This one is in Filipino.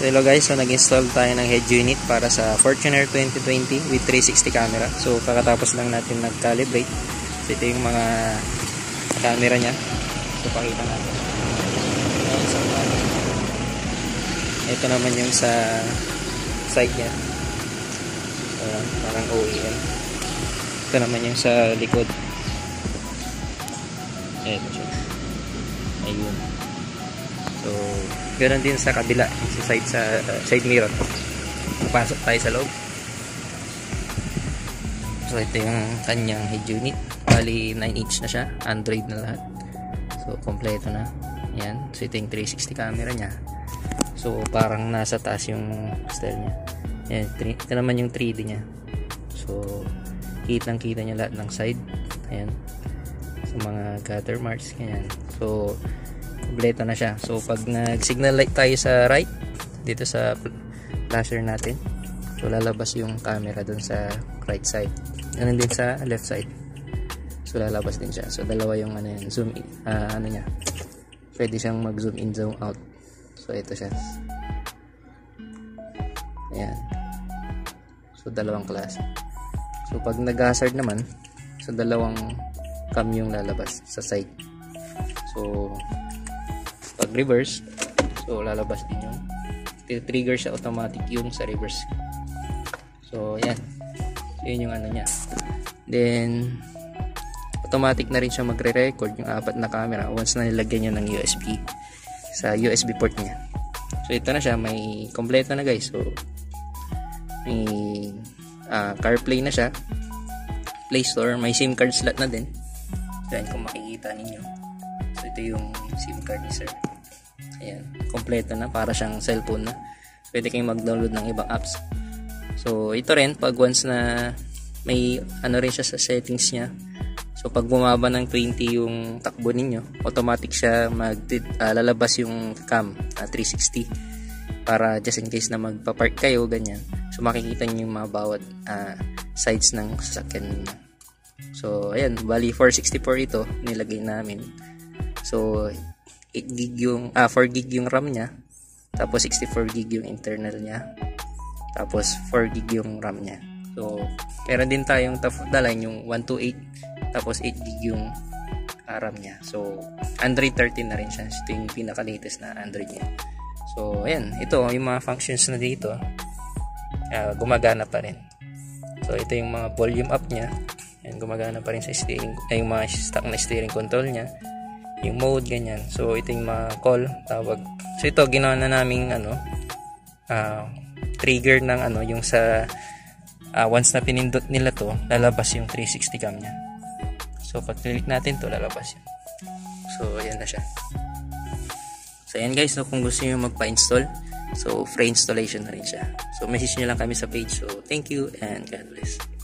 So hello guys, so nag-install tayo ng head unit para sa Fortuner 2020 with 360 camera. So kakatapos lang natin nag-calibrate. So ito yung mga camera nya. So pakita natin. Ito naman yung sa side nya. Parang OEM. Ito naman yung sa likod. Ito siya. Ayun. So ganoon din sa kabila, sa side mirror. Pasok tayo sa loob. So ito yung kanyang head unit. Bali 9-inch na siya, Android na lahat. So kompleto na. Yan. So ito yung 360 camera nya. So parang nasa taas yung style nya. Yan, ito naman yung 3D nya. So kitang-kita niya lahat ng side. Ayan. So mga gutter marks ganyan. So kompleto na siya. So pag nag-signal light tayo sa right, dito sa flasher natin, so lalabas yung camera dun sa right side. Ganun din sa left side. So lalabas din siya. So dalawa yung ano yan, zoom in, ano niya. Pwede siyang mag-zoom in, zoom out. So ito siya. Ayan. So dalawang klase. So pag nag-hazard naman, so dalawang cam yung lalabas sa side. So pag reverse, so lalabas din yung trigger siya automatic yung sa reverse. So yan. So yun yung ano niya. Then automatic na rin siya magre-record yung apat na camera once na nilagyan niya ng USB sa USB port niya. So ito na siya, may kompleto na guys. So may CarPlay na siya, Play Store, may SIM card slot na din. So yan, kung makikita ninyo. So ito yung SIM card ni sir. Ayan, kompleto na, para siyang cellphone na. Pwede kayong mag-download ng ibang apps. So ito rin, pag once na may ano rin siya sa settings niya. So pag bumaba ng 20 yung takbo ninyo, automatic siya lalabas yung cam 360 para just in case na magpa-park kayo ganyan. So makikita niyo yung mga bawat sides ng sasakyan niyo. So ayan, bali 464 ito nilagay namin. So 8 gig yung 4 gig yung RAM niya, tapos 64 gig yung internal niya, tapos 4 gig yung RAM niya. So meron din tayong top of the line yung 128, tapos 8 gig yung RAM niya. So Android 13 na rin siya. Ito yung pinaka-latest na Android niya. So ayan, ito yung mga functions na dito, gumagana pa rin. So ito yung mga volume up niya. Ayan, gumagana pa rin sa steering, yung mga stock na steering control niya, yung mode ganyan. So ito yung mga call, tawag. So ito ginawa na naming trigger ng yung sa once na pinindot nila to, lalabas yung 360 cam niya. So pag click natin to, lalabas yun. So ayan na siya. So ayan guys, so kung gusto niyo magpa-install, so free installation na rin siya. So message niyo lang kami sa page. So thank you and God bless.